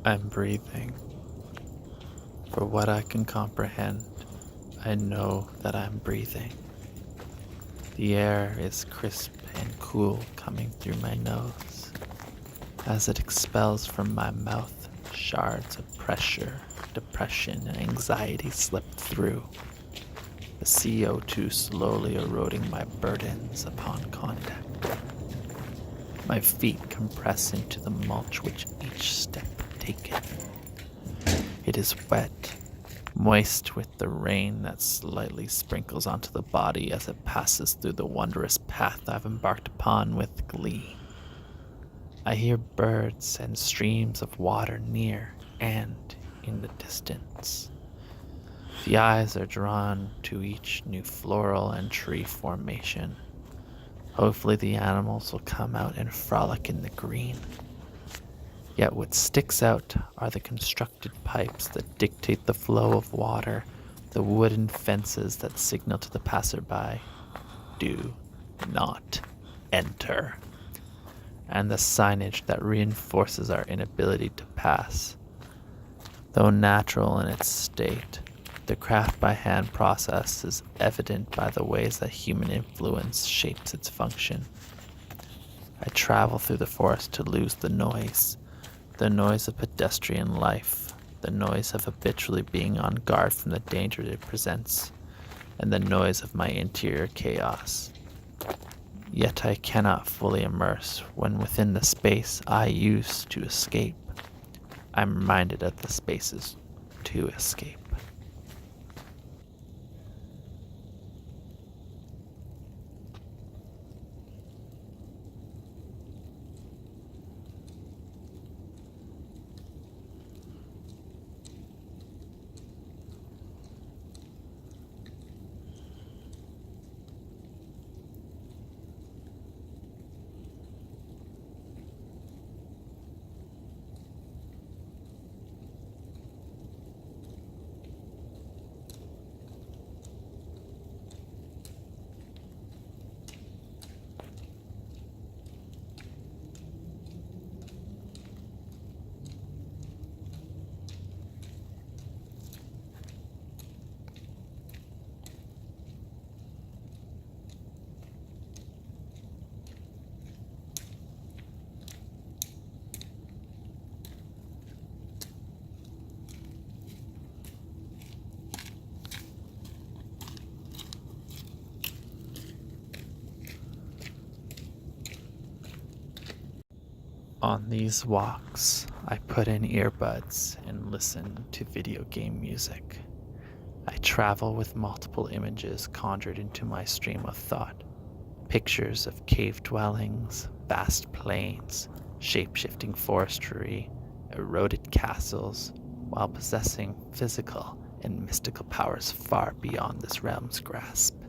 I'm breathing. For what I can comprehend, I know that I'm breathing. The air is crisp and cool coming through my nose. As it expels from my mouth, shards of pressure, depression, and anxiety slip through. The CO2 slowly eroding my burdens upon contact. My feet compress into the mulch with each step taken. It is wet, moist with the rain that slightly sprinkles onto the body as it passes through the wondrous path I've embarked upon with glee. I hear birds and streams of water near and in the distance. The eyes are drawn to each new floral and tree formation. Hopefully the animals will come out and frolic in the green. Yet what sticks out are the constructed pipes that dictate the flow of water, the wooden fences that signal to the passerby, "Do not enter," and the signage that reinforces our inability to pass. Though natural in its state, the craft by hand process is evident by the ways that human influence shapes its function. I travel through the forest to lose the noise of pedestrian life, the noise of habitually being on guard from the danger it presents, and the noise of my interior chaos. Yet I cannot fully immerse when within the space I use to escape, I'm reminded of the spaces to escape. On these walks, I put in earbuds and listen to video game music. I travel with multiple images conjured into my stream of thought. Pictures of cave dwellings, vast plains, shape-shifting forestry, eroded castles, while possessing physical and mystical powers far beyond this realm's grasp.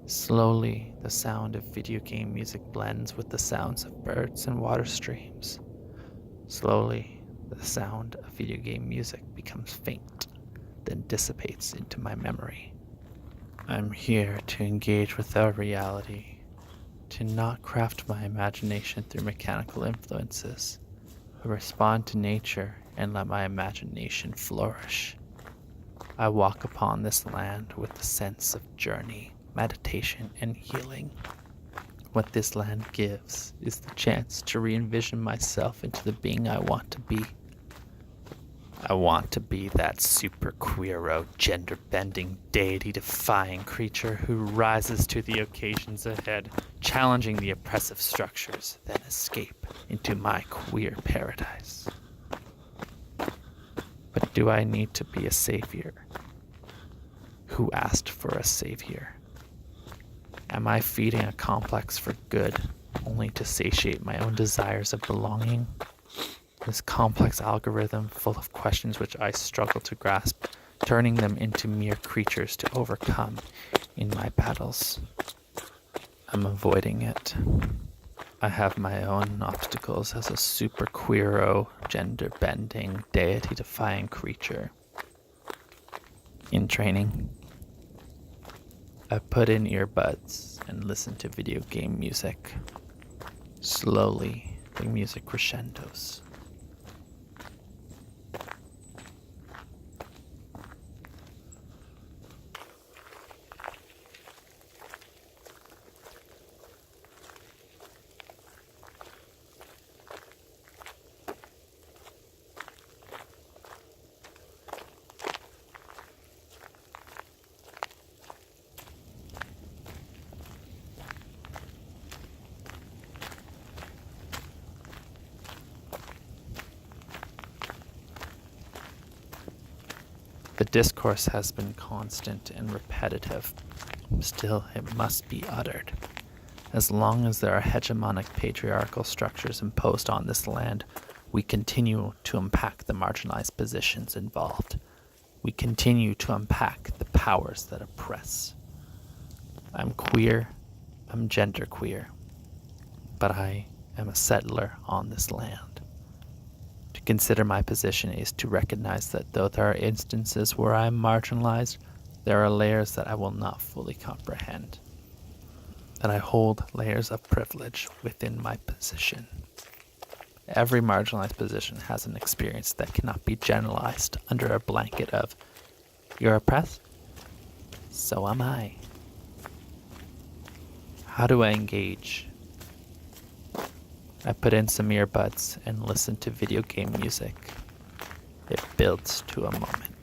Slowly, the sound of video game music blends with the sounds of birds and water streams. Slowly, the sound of video game music becomes faint, then dissipates into my memory. I'm here to engage with our reality, to not craft my imagination through mechanical influences, but respond to nature and let my imagination flourish. I walk upon this land with the sense of journey, meditation, and healing. What this land gives is the chance to re-envision myself into the being I want to be. I want to be that super queero, gender-bending, deity-defying creature who rises to the occasions ahead, challenging the oppressive structures, then escape into my queer paradise. But do I need to be a savior? Who asked for a savior? Am I feeding a complex for good, only to satiate my own desires of belonging? This complex algorithm full of questions which I struggle to grasp, turning them into mere creatures to overcome in my battles. I'm avoiding it. I have my own obstacles as a super queero, gender-bending, deity-defying creature. In training, I put in earbuds and listen to video game music. Slowly, the music crescendos. The discourse has been constant and repetitive. Still, it must be uttered. As long as there are hegemonic patriarchal structures imposed on this land, we continue to unpack the marginalized positions involved. We continue to unpack the powers that oppress. I'm queer, I'm genderqueer, but I am a settler on this land. To consider my position is to recognize that though there are instances where I am marginalized, there are layers that I will not fully comprehend. That I hold layers of privilege within my position. Every marginalized position has an experience that cannot be generalized under a blanket of, you're oppressed? So am I. How do I engage? I put in some earbuds and listen to video game music. It builds to a moment.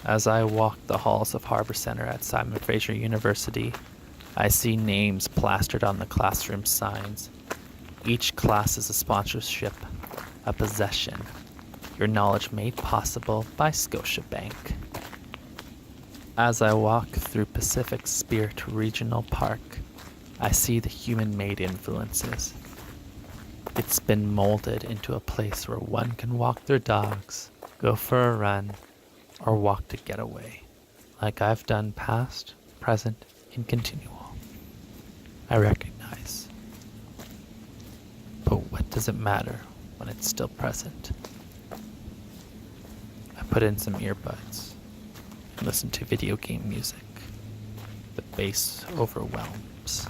As I walk the halls of Harbour Centre at Simon Fraser University, I see names plastered on the classroom signs. Each class is a sponsorship, a possession. Your knowledge made possible by Scotiabank. As I walk through Pacific Spirit Regional Park, I see the human-made influences. It's been molded into a place where one can walk their dogs, go for a run, or walk to get away, like I've done past, present, and continual. I recognize. But what does it matter when it's still present? I put in some earbuds and listen to video game music. The bass overwhelms.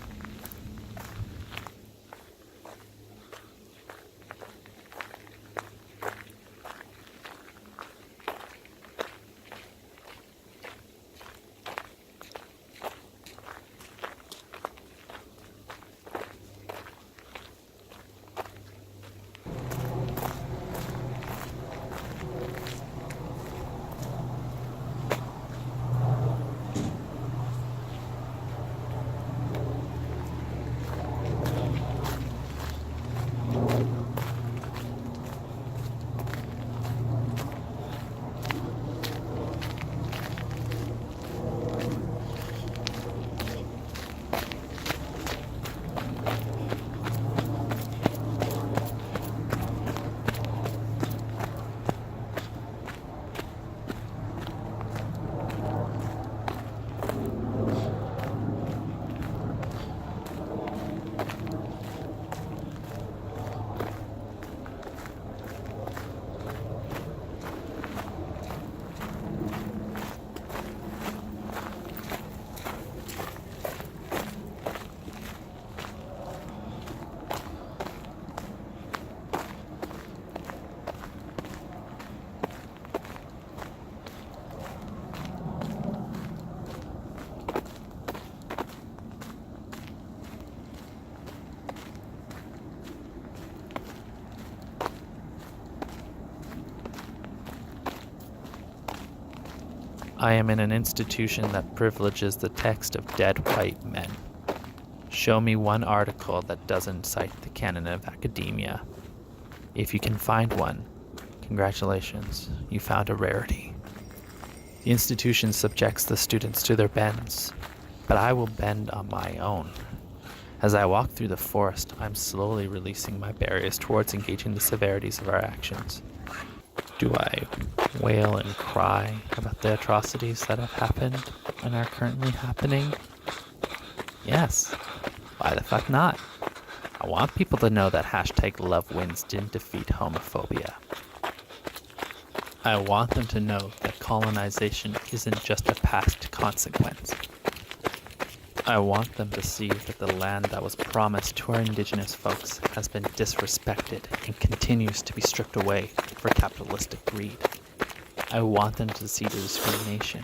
I am in an institution that privileges the text of dead white men. Show me one article that doesn't cite the canon of academia. If you can find one, Congratulations, you found a rarity. The institution subjects the students to their bends, but I will bend on my own. As I walk through the forest, I'm slowly releasing my barriers towards engaging the severities of our actions. Do I wail and cry about the atrocities that have happened and are currently happening? Yes. Why the fuck not? I want people to know that #LoveWins didn't defeat homophobia. I want them to know that colonization isn't just a past consequence. I want them to see that the land that was promised to our indigenous folks has been disrespected and continues to be stripped away for capitalistic greed. I want them to see the discrimination.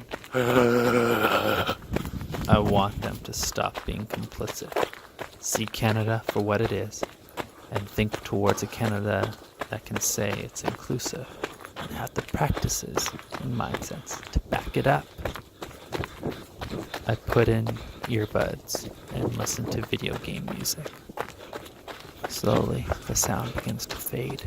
I want them to stop being complicit, see Canada for what it is, and think towards a Canada that can say it's inclusive and have the practices and mindsets to back it up. I put in earbuds and listen to video game music. Slowly, the sound begins to fade.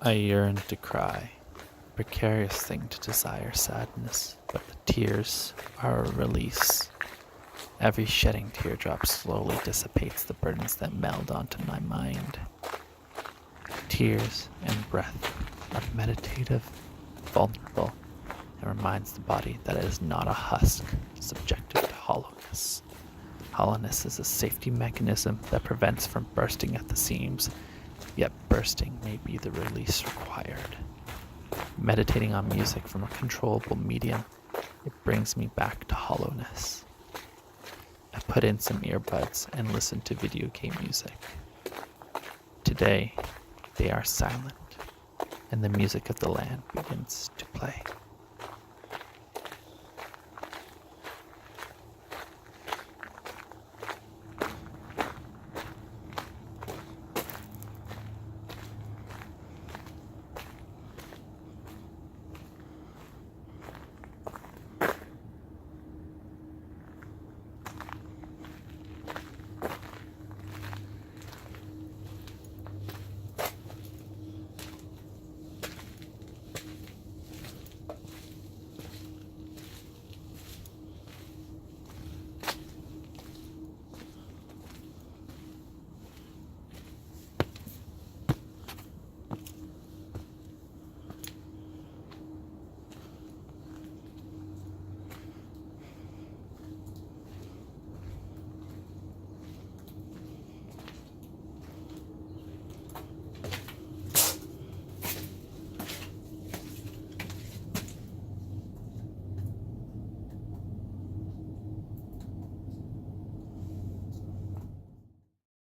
I yearn to cry, a precarious thing to desire sadness, but the tears are a release. Every shedding teardrop slowly dissipates the burdens that meld onto my mind. Tears and breath are meditative, vulnerable, and reminds the body that it is not a husk subjected to hollowness. Hollowness is a safety mechanism that prevents from bursting at the seams, yet bursting may be the release required. Meditating on music from a controllable medium, it brings me back to hollowness. I put in some earbuds and listen to video game music. Today, they are silent, and the music of the land begins to play.